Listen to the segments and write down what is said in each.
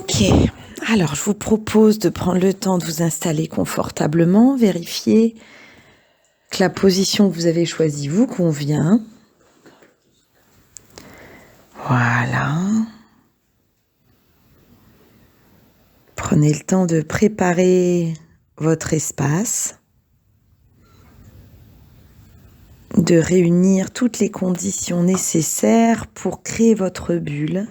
Ok, alors je vous propose de prendre le temps de vous installer confortablement, vérifier que la position que vous avez choisie vous convient. Voilà. Prenez le temps de préparer votre espace, de réunir toutes les conditions nécessaires pour créer votre bulle,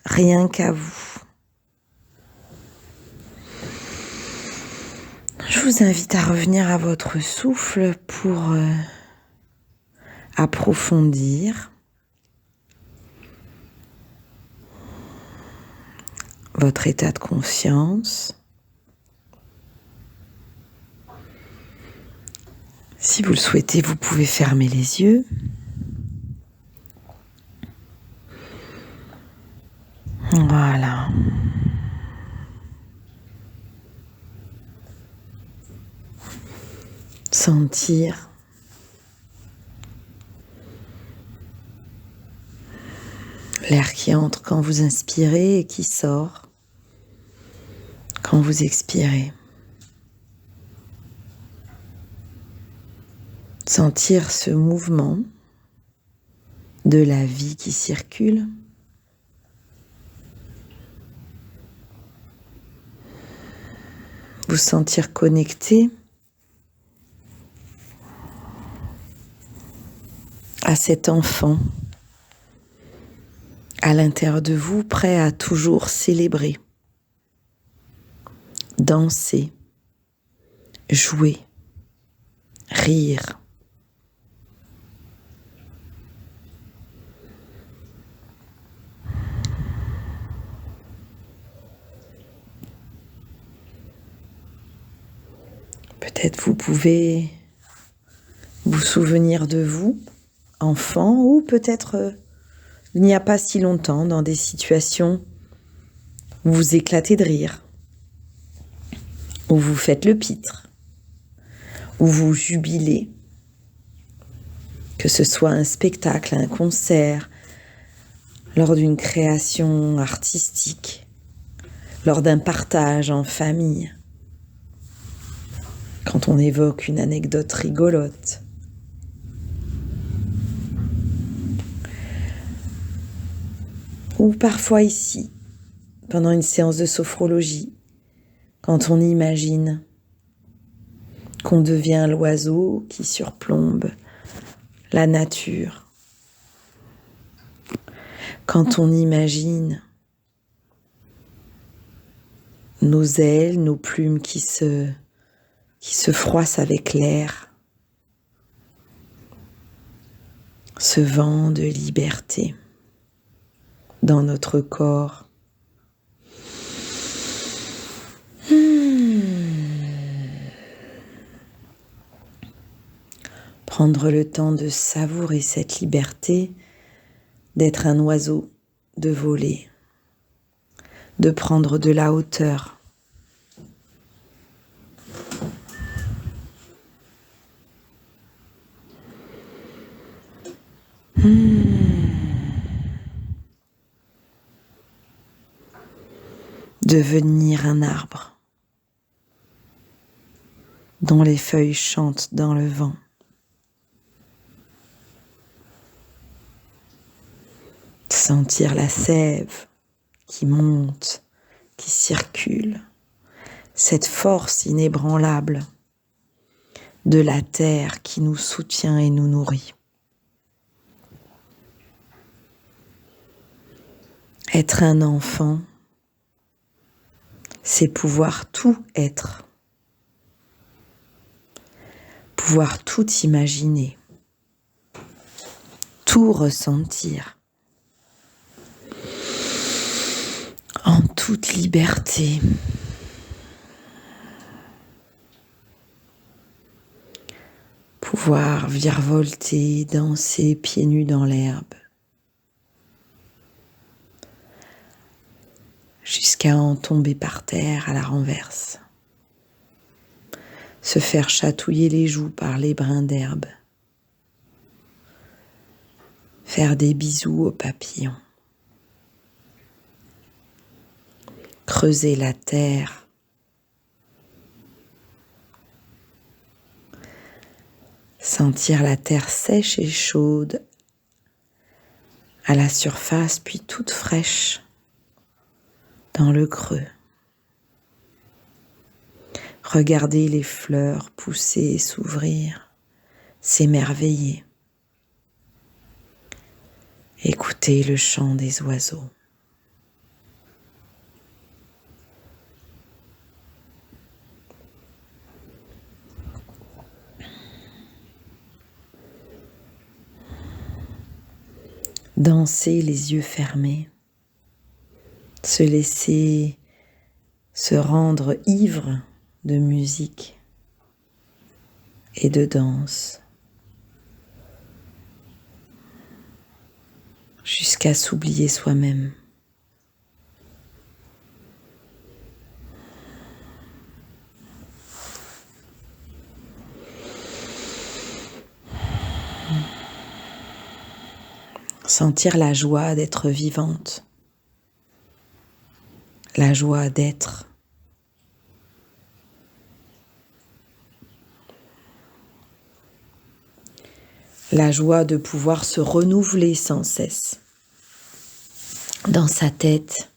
rien qu'à vous. Je vous invite à revenir à votre souffle pour approfondir votre état de conscience. Si vous le souhaitez, vous pouvez fermer les yeux. Voilà. Sentir l'air qui entre quand vous inspirez et qui sort quand vous expirez. Sentir ce mouvement de la vie qui circule. Vous sentir connecté à cet enfant à l'intérieur de vous, prêt à toujours célébrer, danser, jouer, rire. Peut-être vous pouvez vous souvenir de vous, enfant, ou peut-être il n'y a pas si longtemps, dans des situations où vous éclatez de rire, où vous faites le pitre, où vous jubilez, que ce soit un spectacle, un concert, lors d'une création artistique, lors d'un partage en famille, quand on évoque une anecdote rigolote. Ou parfois ici, pendant une séance de sophrologie, quand on imagine qu'on devient l'oiseau qui surplombe la nature, quand on imagine nos ailes, nos plumes qui se froissent avec l'air, ce vent de liberté dans notre corps. Prendre le temps de savourer cette liberté, d'être un oiseau, de voler, de prendre de la hauteur. Devenir un arbre dont les feuilles chantent dans le vent. Sentir la sève qui monte, qui circule, cette force inébranlable de la terre qui nous soutient et nous nourrit. Être un enfant, c'est pouvoir tout être, pouvoir tout imaginer, tout ressentir, en toute liberté. Pouvoir virevolter, danser pieds nus dans l'herbe, jusqu'à en tomber par terre à la renverse. Se faire chatouiller les joues par les brins d'herbe. Faire des bisous aux papillons. creuser la terre. Sentir la terre sèche et chaude à la surface, puis toute fraîche dans le creux. Regarder les fleurs pousser et s'ouvrir, s'émerveiller. Écouter le chant des oiseaux. Danser les yeux fermés, se laisser se rendre ivre de musique et de danse, jusqu'à s'oublier soi-même. Sentir la joie d'être vivante, la joie d'être. La joie de pouvoir se renouveler sans cesse, dans sa tête,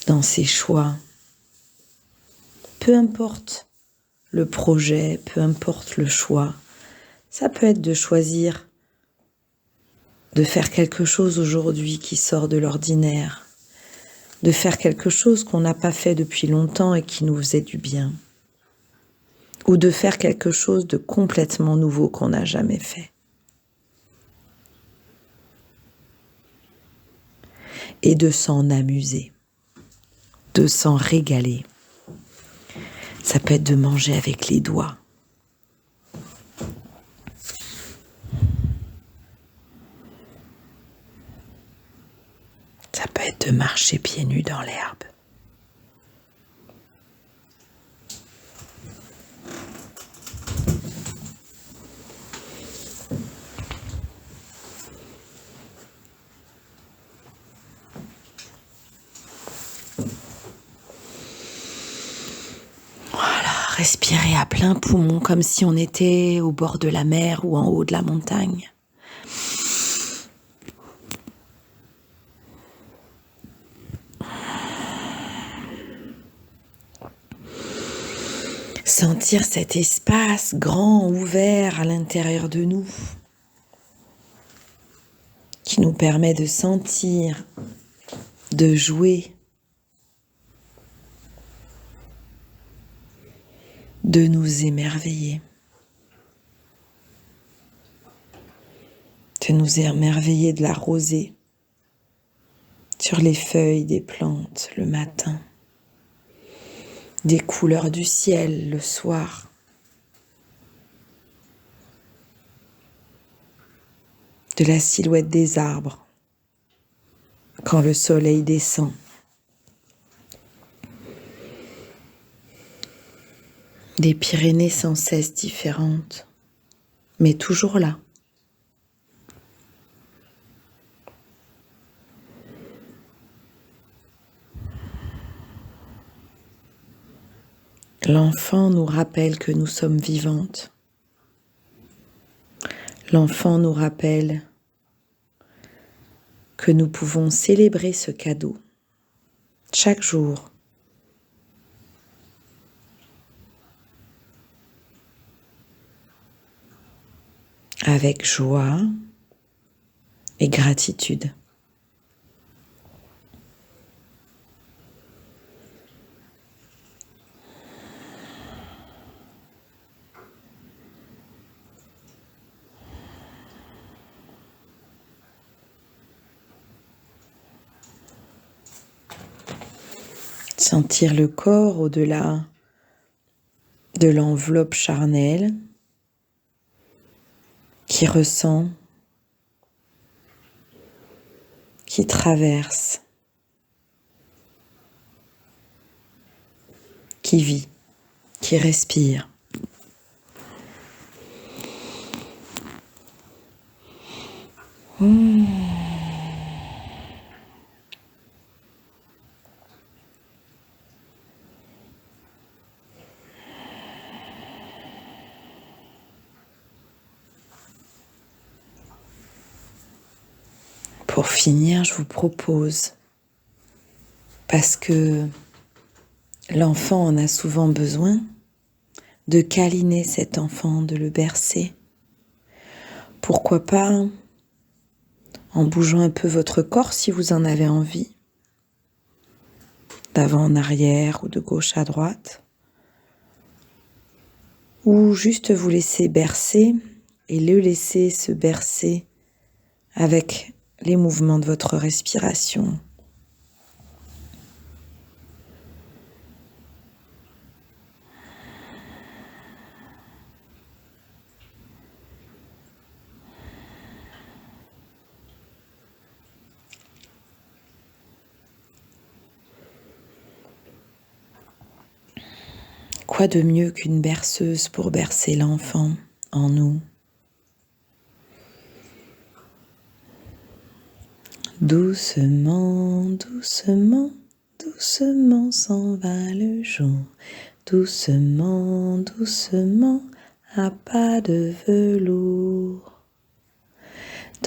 dans ses choix. Peu importe le projet, peu importe le choix, ça peut être de choisir de faire quelque chose aujourd'hui qui sort de l'ordinaire, de faire quelque chose qu'on n'a pas fait depuis longtemps et qui nous faisait du bien, ou de faire quelque chose de complètement nouveau qu'on n'a jamais fait. Et de s'en amuser, de s'en régaler. Ça peut être de manger avec les doigts. Ça peut être de marcher pieds nus dans l'herbe. Voilà, respirer à plein poumon comme si on était au bord de la mer ou en haut de la montagne. Sentir cet espace grand, ouvert à l'intérieur de nous, qui nous permet de sentir, de jouer, de nous émerveiller, de la rosée sur les feuilles des plantes le matin, des couleurs du ciel le soir, de la silhouette des arbres quand le soleil descend. Des Pyrénées sans cesse différentes, mais toujours là. L'enfant nous rappelle que nous sommes vivantes. L'enfant nous rappelle que nous pouvons célébrer ce cadeau chaque jour. Avec joie et gratitude. Sentir le corps au-delà de l'enveloppe charnelle qui ressent, qui traverse, qui vit, qui respire. Pour finir, je vous propose, parce que l'enfant en a souvent besoin, de câliner cet enfant, de le bercer. Pourquoi pas en bougeant un peu votre corps si vous en avez envie, d'avant en arrière ou de gauche à droite, ou juste vous laisser bercer et le laisser se bercer avec les mouvements de votre respiration. Quoi de mieux qu'une berceuse pour bercer l'enfant en nous? Doucement, doucement, doucement s'en va le jour. Doucement, doucement, à pas de velours.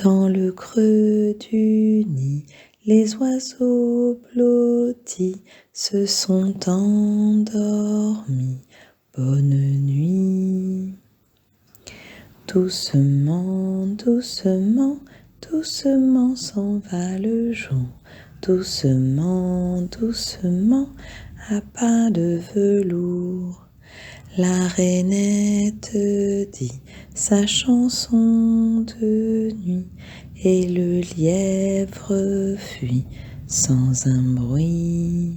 Dans le creux du nid, les oiseaux blottis se sont endormis. Bonne nuit. Doucement, doucement, doucement s'en va le jour. Doucement, doucement, à pas de velours. La rainette dit sa chanson de nuit et le lièvre fuit sans un bruit.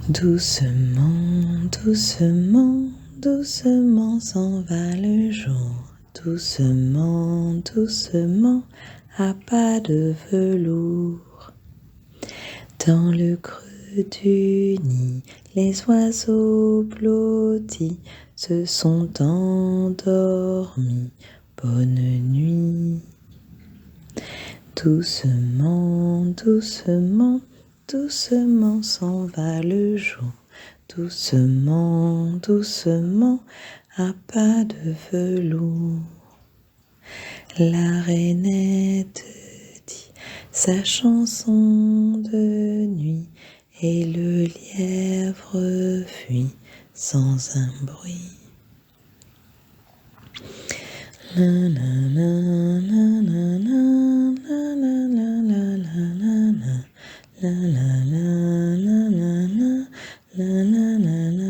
Doucement, doucement, doucement s'en va le jour. Doucement, doucement, à pas de velours. Dans le creux du nid, les oiseaux blottis se sont endormis. Bonne nuit. Doucement, doucement, doucement s'en va le jour. Doucement, doucement, à pas de velours. La rainette dit sa chanson de nuit et le lièvre fuit sans un bruit. La la la la la la la la la la la la la la la la la la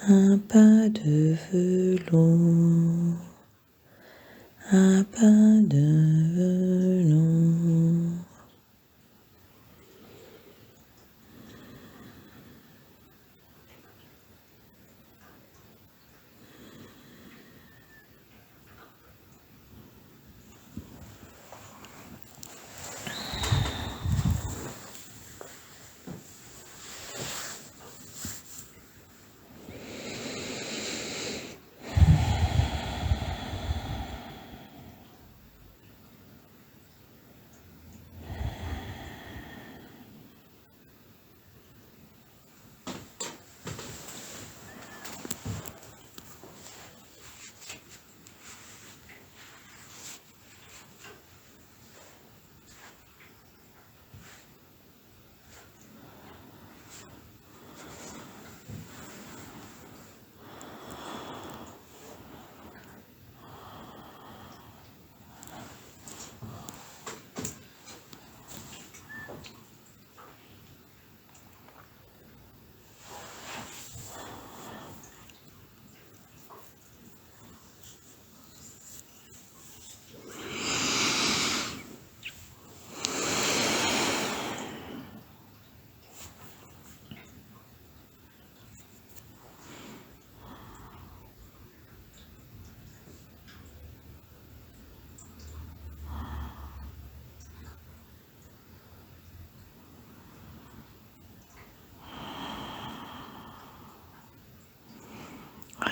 Un pas de velours, un pas de velours.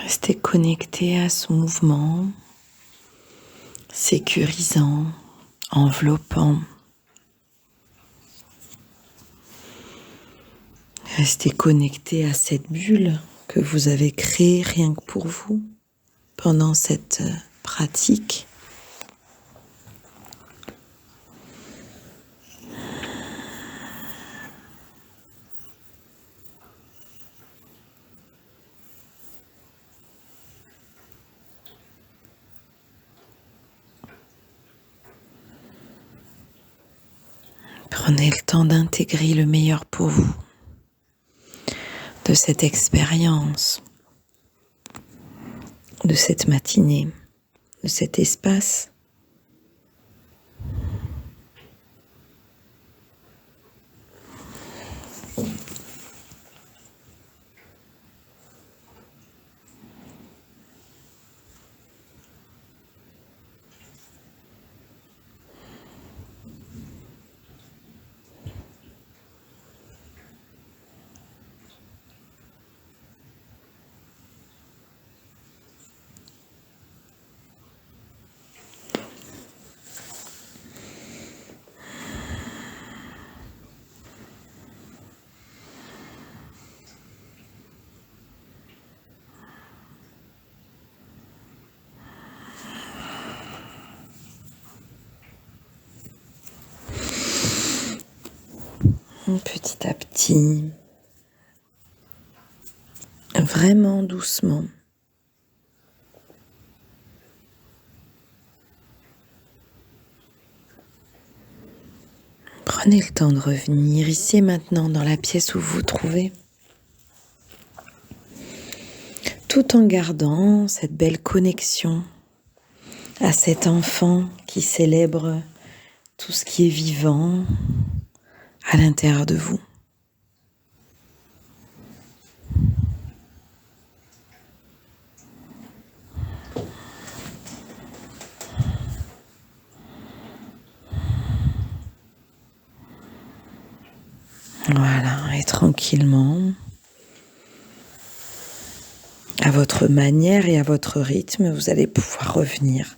Restez connecté à son mouvement, sécurisant, enveloppant. Restez connecté à cette bulle que vous avez créée rien que pour vous pendant cette pratique. Prenez le temps d'intégrer le meilleur pour vous de cette expérience, de cette matinée, de cet espace. Petit à petit, vraiment doucement. Prenez le temps de revenir ici et maintenant dans la pièce où vous vous trouvez, tout en gardant cette belle connexion à cet enfant qui célèbre tout ce qui est vivant à l'intérieur de vous. Voilà, et tranquillement, à votre manière et à votre rythme, vous allez pouvoir revenir.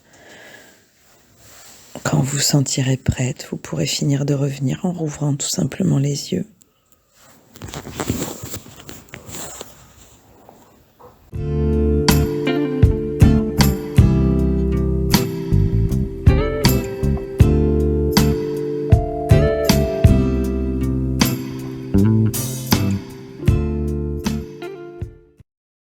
Quand vous sentirez prête, vous pourrez finir de revenir en rouvrant tout simplement les yeux.